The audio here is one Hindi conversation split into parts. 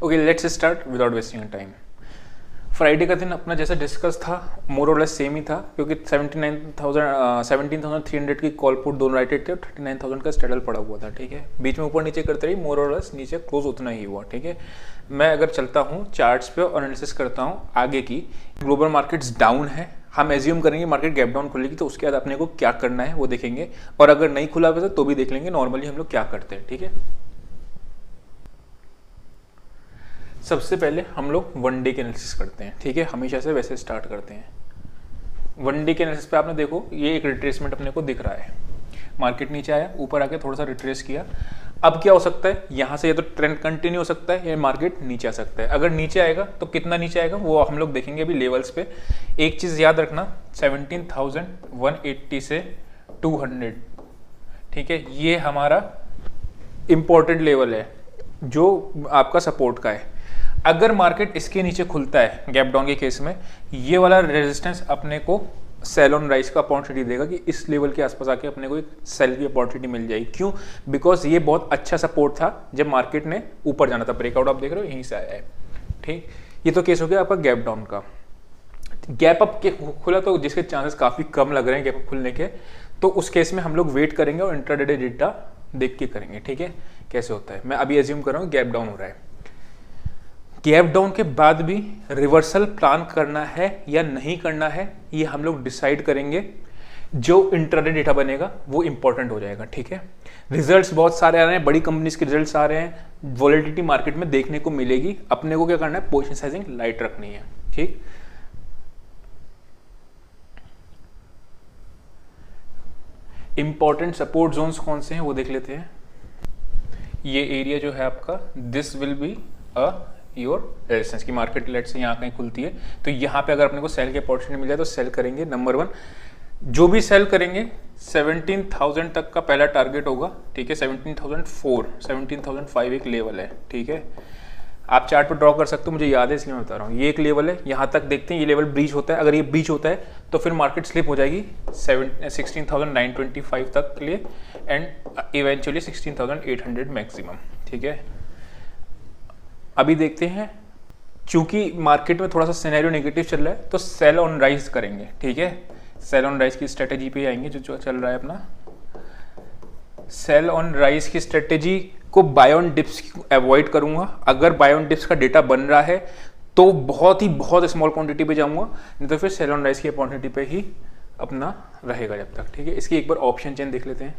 Okay, let's start without wasting time. Friday का दिन अपना जैसा डिस्कस था मोर और लेस सेम ही था, क्योंकि 17,300 की कॉल पुट दोनों राइटेड थे और 39,000 का स्ट्रेडल पड़ा हुआ था। ठीक है, बीच में ऊपर नीचे करते रही, मोर और लेस नीचे क्लोज उतना ही हुआ। ठीक है, मैं अगर चलता हूँ चार्ट्स पे और एनालिसिस करता हूँ आगे की, ग्लोबल मार्केट्स डाउन है, हम एज्यूम करेंगे मार्केट गैप डाउन खुलेगी, तो उसके बाद अपने को क्या करना है वो देखेंगे, और अगर नहीं खुला वैसे तो भी देख लेंगे नॉर्मली हम लोग क्या करते हैं। ठीक है, सबसे पहले हम लोग वन डे के एनालिसिस करते हैं। ठीक है, हमेशा से वैसे स्टार्ट करते हैं। वन डे के एनालिसिस पे आपने देखो ये एक रिट्रेसमेंट अपने को दिख रहा है, मार्केट नीचे आया, ऊपर आके थोड़ा सा रिट्रेस किया। अब क्या हो सकता है, यहाँ से या तो ट्रेंड कंटिन्यू हो सकता है या मार्केट नीचे आ सकता है। अगर नीचे आएगा तो कितना नीचे आएगा वो हम लोग देखेंगे अभी लेवल्स पे। एक चीज़ याद रखना, 17,180 से 200, ठीक है, ये हमारा इंपॉर्टेंट लेवल है जो आपका सपोर्ट का है। अगर मार्केट इसके नीचे खुलता है गैप डाउन के केस में, ये वाला रेजिस्टेंस अपने को सेल ऑन राइज का अपॉर्चुनिटी देगा कि इस लेवल के आसपास आके अपने को एक सेल की अपॉर्चुनिटी मिल जाएगी। क्यों? बिकॉज ये बहुत अच्छा सपोर्ट था जब मार्केट ने ऊपर जाना था। ब्रेकआउट आप देख रहे हो यहीं से आया है। ठीक, ये तो केस हो गया आपका गैप डाउन का। गैप अप के खुला तो जिसके चांसेस काफ़ी कम लग रहे हैं गैप अप खुलने के, तो उस केस में हम लोग वेट करेंगे और इंट्राडे डेटा देख के करेंगे। ठीक है, कैसे होता है, मैं अभी एज्यूम कर रहा हूँ गैप डाउन हो रहा है। गैप डाउन के बाद भी रिवर्सल प्लान करना है या नहीं करना है, ये हम लोग डिसाइड करेंगे। जो इंट्राडे डेटा बनेगा वो इंपॉर्टेंट हो जाएगा। ठीक है, रिजल्ट्स बहुत सारे आ रहे हैं, बड़ी कंपनीज के रिजल्ट्स आ रहे हैं, वॉलेटिलिटी मार्केट में देखने को मिलेगी। अपने को क्या करना है, पोजीशन साइजिंग लाइट रखनी है। ठीक, इंपॉर्टेंट सपोर्ट जोन्स कौन से हैं वो देख लेते हैं। ये एरिया जो है आपका, this will be a your resistance की मार्केट लेट से यहाँ कहीं खुलती है, तो यहाँ पे अगर अपने को सेल की अपॉर्चुनिटी मिल जाए तो सेल करेंगे। नंबर 1, जो भी सेल करेंगे 17,000 तक का पहला टारगेट होगा। ठीक है, 17,005 एक लेवल है। ठीक है, आप चार्ट पर ड्रॉ कर सकते हो, मुझे याद है इसलिए मैं बता रहा हूँ। ये एक लेवल है, यहाँ तक देखते हैं, ये लेवल ब्रीच होता है। अगर ये ब्रीच होता है तो फिर मार्केट स्लिप हो जाएगी 16,925 तक के लिए एंड इवेंचुअली 16,800 मैक्सिमम। ठीक है, अभी देखते हैं, चूंकि मार्केट में थोड़ा सा सिनेरियो नेगेटिव चल रहा है तो सेल ऑन राइज करेंगे। ठीक है, सेल ऑन राइज की स्ट्रेटेजी पे आएंगे। जो चल रहा है अपना सेल ऑन राइज की स्ट्रेटेजी को बाय ऑन डिप्स अवॉइड करूंगा। अगर बाय ऑन डिप्स का डेटा बन रहा है तो बहुत स्मॉल क्वांटिटी पे जाऊंगा, नहीं तो फिर सेल ऑन राइज की अपॉर्चुनिटी पे ही अपना रहेगा जब तक। ठीक है, इसकी एक बार ऑप्शन चेन देख लेते हैं।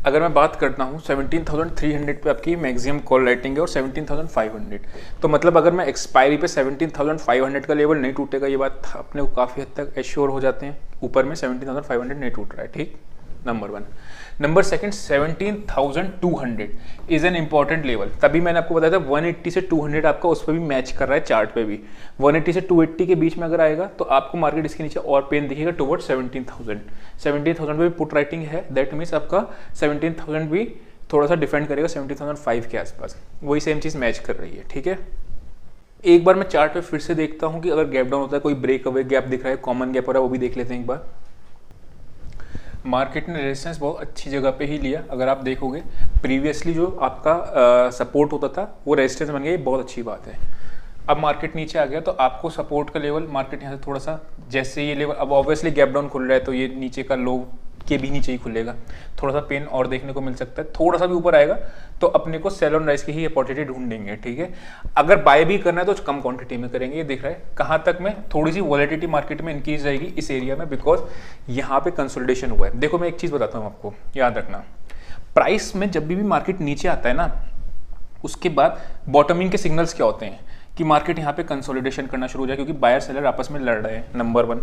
अगर मैं बात करता हूँ 17,300 पे आपकी मैक्सिमम कॉल राइटिंग है और 17,500, तो मतलब अगर मैं एक्सपायरी पे 17,500 का लेवल नहीं टूटेगा, ये बात अपने को काफ़ी हद तक एश्योर हो जाते हैं। ऊपर में 17,500 नहीं टूट रहा है। ठीक, number 1। Number 2, 17,200 is an important level. तभी मैंने आपको बताया था 180 से 200 आपका उस पर भी मैच कर रहा है, चार्ट पे भी 180 से 280 के बीच में अगर आएगा तो आपको मार्केट इसके नीचे और पेन दिखेगा टुवर्ड 17,000 पे भी पुट राइटिंग है। दैट मीन्स आपका 17,000 भी थोड़ा सा डिफेंड करेगा 17,005 के आसपास, वही सेम चीज़ मैच कर रही है। ठीक है, एक बार मैं चार्ट पे फिर से देखता हूँ कि अगर गैप डाउन होता है, कोई ब्रेक अवे गैप दिख रहा है, कॉमन गैप हो रहा है, वो भी देख लेते हैं एक बार। मार्केट ने रेजिस्टेंस बहुत अच्छी जगह पे ही लिया। अगर आप देखोगे प्रीवियसली जो आपका सपोर्ट होता था वो रेजिस्टेंस बन गया, ये बहुत अच्छी बात है। अब मार्केट नीचे आ गया तो आपको सपोर्ट का लेवल, मार्केट यहाँ से थोड़ा सा, जैसे ये लेवल अब ऑब्वियसली गैप डाउन खुल रहा है तो ये नीचे का लो के भी नीचे ही खुलेगा, थोड़ा सा पेन और देखने को मिल सकता है। थोड़ा सा भी ऊपर आएगा तो अपने को सेल ऑन राइज की ही अपॉर्चुनिटी ढूंढेंगे। ठीक है, अगर बाय भी करना है तो कम क्वांटिटी में करेंगे। ये दिख रहा है कहाँ तक में थोड़ी सी वॉलेटिलिटी मार्केट में इंक्रीज जाएगी इस एरिया में, बिकॉज यहाँ पे कंसोलिडेशन हुआ है। देखो मैं एक चीज़ बताता हूँ आपको, याद रखना, प्राइस में जब भी मार्केट नीचे आता है ना, उसके बाद बॉटमिंग के सिग्नल्स क्या होते हैं कि मार्केट यहाँ पे कंसोलिडेशन करना शुरू हो जाए, क्योंकि बायर सेलर आपस में लड़ रहे हैं। नंबर 1,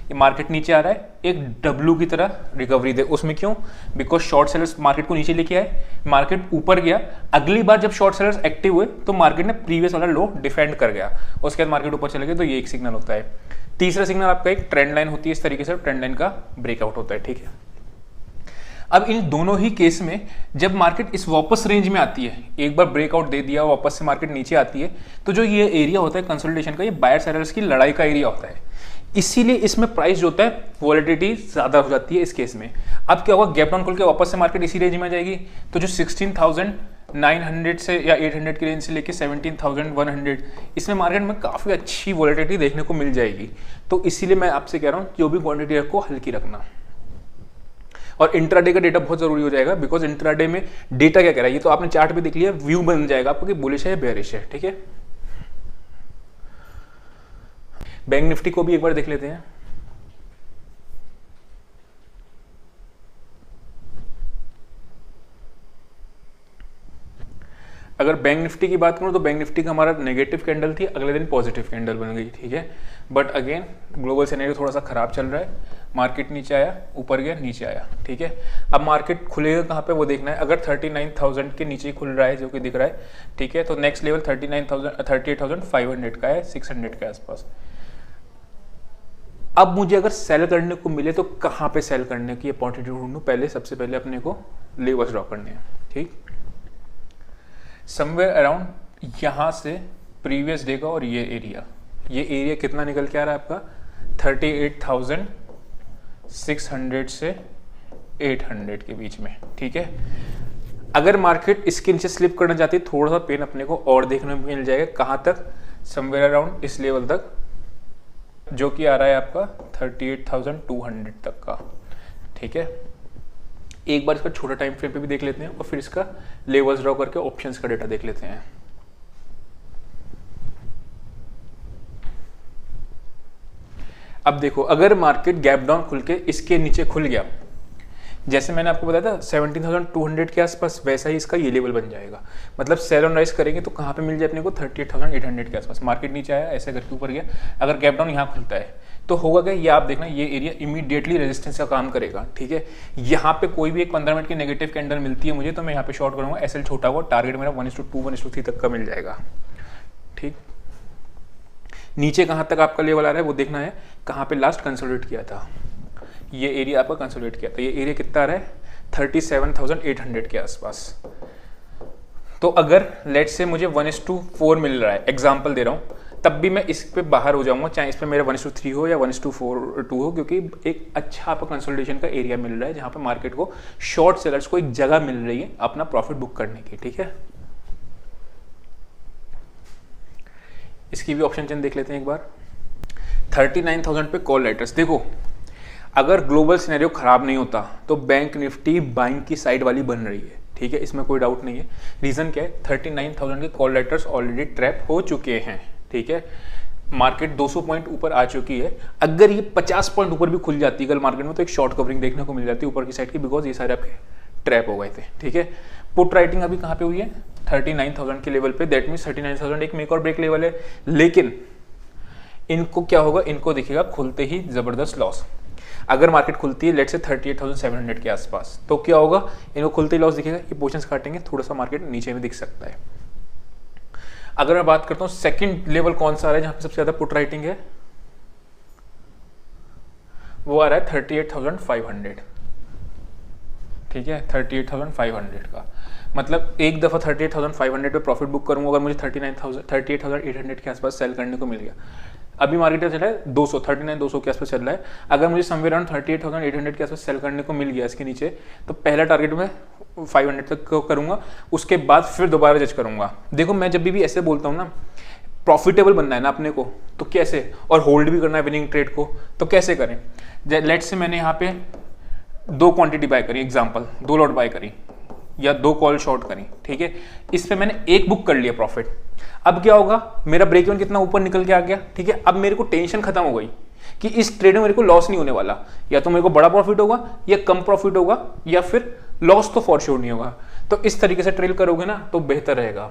ये मार्केट नीचे आ रहा है, एक डब्लू की तरह रिकवरी दे। उसमें क्यों? बिकॉज शॉर्ट सेलर्स मार्केट को नीचे लेके आए, मार्केट ऊपर गया, अगली बार जब शॉर्ट सेलर्स एक्टिव हुए तो मार्केट ने प्रीवियस वाला लो डिफेंड कर गया, उसके बाद मार्केट ऊपर चले गए, तो ये एक सिग्नल होता है। तीसरा सिग्नल आपका एक ट्रेंड लाइन होती है, इस तरीके से ट्रेंड लाइन का ब्रेकआउट होता है। ठीक है, अब इन दोनों ही केस में जब मार्केट इस वापस रेंज में आती है, एक बार ब्रेकआउट दे दिया, वापस से मार्केट नीचे आती है, तो जो ये एरिया होता है कंसोलिडेशन का, ये बायर सेलर्स की लड़ाई का एरिया होता है। इसीलिए इसमें प्राइस जो होता है वॉलेटिलिटी ज्यादा हो जाती है इस केस में। अब क्या होगा, गैप डाउन खोल के वापस से मार्केट इसी रेंज में आ जाएगी, तो जो 16,000 900 से या 800 की रेंज से लेके 17,100, इसमें मार्केट में काफ़ी अच्छी वॉलेटिलिटी देखने को मिल जाएगी। तो इसीलिए मैं आपसे कह रहा हूँ जो भी क्वांटिटी रखो हल्की रखना। और इंट्राडे का डेटा बहुत जरूरी हो जाएगा, बिकॉज इंट्राडे में डेटा क्या कह रहा है, ये तो आपने चार्ट पे देख लिया, व्यू बन जाएगा आपको कि बुलिश है या बेयरिश है। ठीक है, बैंक निफ्टी को भी एक बार देख लेते हैं। अगर बैंक निफ्टी की बात करूं तो बैंक निफ्टी का हमारा नेगेटिव कैंडल थी, अगले दिन पॉजिटिव कैंडल बन गई। ठीक है, बट अगेन ग्लोबल सिनेरियो थोड़ा सा खराब चल रहा है, मार्केट नीचे आया, ऊपर गया, नीचे आया। ठीक है, अब मार्केट खुलेगा कहाँ पे वो देखना है। अगर 39,000 के नीचे खुल रहा है जो कि दिख रहा है, ठीक है, तो नेक्स्ट लेवल 38,500 का है, 600 के आसपास। अब मुझे अगर सेल करने को मिले तो कहाँ पे सेल करने की अपॉर्चुनिटी ढूंढूं, पहले सबसे पहले अपने को लेवल्स ड्रॉ करने हैं। ठीक, समवेयर अराउंड यहाँ से प्रीवियस डे का और ये एरिया कितना निकल के आ रहा है आपका 38,600 से 800 के बीच में। ठीक है, अगर मार्केट इसके नीचे स्लिप करना चाहती है, थोड़ा सा पेन अपने को और देखने में मिल जाएगा। कहाँ तक, समवेयर अराउंड इस लेवल तक, जो कि आ रहा है आपका 38,200 तक का। ठीक है, एक बार इसका छोटा टाइम फ्रेम पे भी देख लेते हैं और फिर इसका लेवल्स ड्रॉ करके ऑप्शंस का डेटा देख लेते हैं। अब देखो, अगर मार्केट गैप डाउन खुल के इसके नीचे खुल गया, जैसे मैंने आपको बताया था 17,200 के आसपास, वैसा ही इसका ये लेवल बन जाएगा। मतलब सेल ऑन राइज करेंगे तो कहाँ पे मिल जाए अपने को 38,800 के आसपास। मार्केट नीचे आया, ऐसे करके ऊपर गया, अगर गैप डाउन यहाँ खुलता है तो होगा क्या, ये आप देखना, ये एरिया इमीडिएटली रेजिस्टेंस का काम करेगा। ठीक है, यहाँ पे कोई भी एक 15 मिनट की नेगेटिव कैंडल मिलती है मुझे तो मैं यहाँ पे शॉर्ट करूंगा। एसएल छोटा हुआ, टारगेट मेरा 1:2 1:3 तक का मिल जाएगा। ठीक, नीचे कहाँ तक आपका लेवल आ रहा है वो देखना है, कहाँ पे लास्ट कंसोलिडेट किया था, ये एरिया आपका कंसोलिडेट किया था। ये एरिया कितना आ रहा है 37,800 के आसपास। तो अगर लेट से मुझे 1:4 मिल रहा है, एग्जाम्पल दे रहा हूँ, तब भी मैं इस पे बाहर हो जाऊंगा, चाहे इस पे मेरा 1:3 हो या 1:4 हो, क्योंकि एक अच्छा आपका कंसोलिडेशन का एरिया मिल रहा है जहां पे मार्केट को शॉर्ट सेलर्स को एक जगह मिल रही है अपना प्रॉफिट बुक करने की। ठीक है, इसकी भी ऑप्शन चेन देख लेते हैं एक बार। 39,000 पे कॉल लेटर्स। देखो, अगर ग्लोबल सिनेरियो खराब नहीं होता तो बैंक निफ्टी बाइंग की साइड वाली बन रही है। ठीक है, इसमें कोई डाउट नहीं है। रीजन क्या है, 39,000 के कॉल लेटर्स ऑलरेडी ट्रैप हो चुके हैं। ठीक है, मार्केट 200 पॉइंट ऊपर आ चुकी है। अगर ये 50 पॉइंट ऊपर भी खुल जाती है कल मार्केट में तो एक शॉर्ट कवरिंग देखने को मिल जाती है ऊपर की साइड की, बिकॉज ये सारे आपके ट्रैप हो गए थे। ठीक है, पुट राइटिंग अभी कहाँ पे हुई है 39,000 के लेवल पे, दैट मीन 39,000 एक मेक और ब्रेक लेवल है। लेकिन इनको क्या होगा, इनको दिखेगा खुलते ही जबरदस्त लॉस। अगर मार्केट खुलती है लेट से 38,700 के आसपास तो क्या होगा, इनको खुलते ही लॉस दिखेगा, ये पोजीशंस काटेंगे, थोड़ा सा मार्केट नीचे में दिख सकता है। अगर मैं बात करता हूं सेकंड लेवल कौन सा आ रहा है जहां पे सबसे ज्यादा पुट राइटिंग है, वो आ रहा है 38,500। ठीक है, 38,500 का मतलब एक दफा 38,500 पे प्रॉफिट बुक करूंगा अगर मुझे 38,800 के आसपास सेल करने को मिल गया। अभी मार्केट चल रहा है 39,200 के आसपास चल रहा है। अगर मुझे समवेयर अराउंड 38,800 के आसपास सेल करने को मिल गया इसके नीचे, तो पहला टारगेट में 500 तक करूंगा, उसके बाद फिर दोबारा जज करूंगा। देखो, मैं जब भी ऐसे बोलता हूँ ना, प्रॉफिटेबल बनना है ना अपने को, तो कैसे, और होल्ड भी करना है विनिंग ट्रेड को, तो कैसे करें। लेट से मैंने यहाँ पे 2 क्वांटिटी बाय करी, एग्जाम्पल 2 लॉट बाय करी या 2 कॉल शॉर्ट करी। ठीक है, इस पे मैंने एक बुक कर लिया प्रॉफिट। अब क्या होगा, मेरा ब्रेक इवन कितना ऊपर निकल के आ गया। ठीक है, अब मेरे को टेंशन खत्म हो गई कि इस ट्रेड में मेरे को लॉस नहीं होने वाला, या तो मेरे को बड़ा प्रॉफिट होगा या कम प्रॉफिट होगा, या फिर लॉस तो फॉर श्योर नहीं होगा। तो इस तरीके से ट्रेड करोगे ना तो बेहतर रहेगा।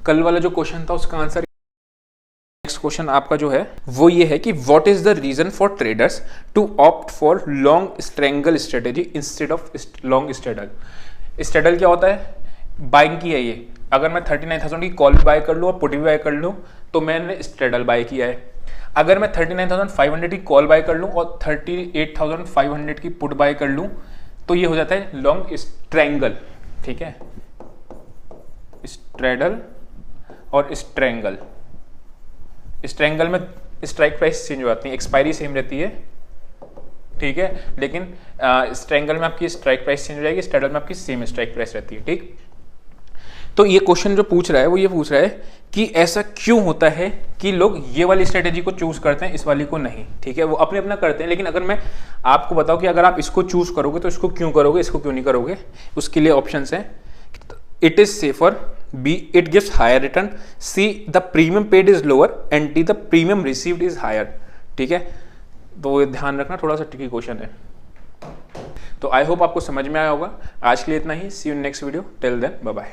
कल वाला जो क्वेश्चन था उसका आंसर, नेक्स्ट क्वेश्चन आपका जो है वो ये है कि what is the reason for traders to opt for long strangle strategy instead of long straddle. Straddle क्या होता है, बाइंग की है ये। अगर मैं 39,000 की कॉल भी बाय कर लूँ और पुट भी बाय कर लूँ तो मैंने स्ट्रेडल बाय किया है। अगर मैं 39,500 की कॉल बाय कर लूँ और 38,500 की पुट बाय कर लूँ तो ये हो जाता है लॉन्ग स्ट्रेंगल। ठीक है, स्ट्रेडल और स्ट्रेंगल। स्ट्रेंगल में स्ट्राइक प्राइस चेंज हो जाती है, एक्सपायरी सेम रहती है। ठीक है, लेकिन स्ट्रेंगल में आपकी स्ट्राइक प्राइस चेंज हो जाएगी, स्ट्रेडल में आपकी सेम स्ट्राइक प्राइस रहती है। ठीक, तो ये क्वेश्चन जो पूछ रहा है वो ये पूछ रहा है कि ऐसा क्यों होता है कि लोग ये वाली स्ट्रेटेजी को चूज करते हैं, इस वाली को नहीं। ठीक है, वो अपने अपना करते हैं, लेकिन अगर मैं आपको बताऊं कि अगर आप इसको चूज करोगे तो इसको क्यों करोगे, इसको क्यों नहीं करोगे, उसके लिए ऑप्शंस हैं। It is safer, B it gives higher return, C the premium paid is lower and D the premium received is higher. ठीक है, तो ध्यान रखना, थोड़ा सा ट्रिकी क्वेश्चन है। तो आई होप आपको समझ में आया होगा। आज के लिए इतना ही। See you next video, till then bye bye.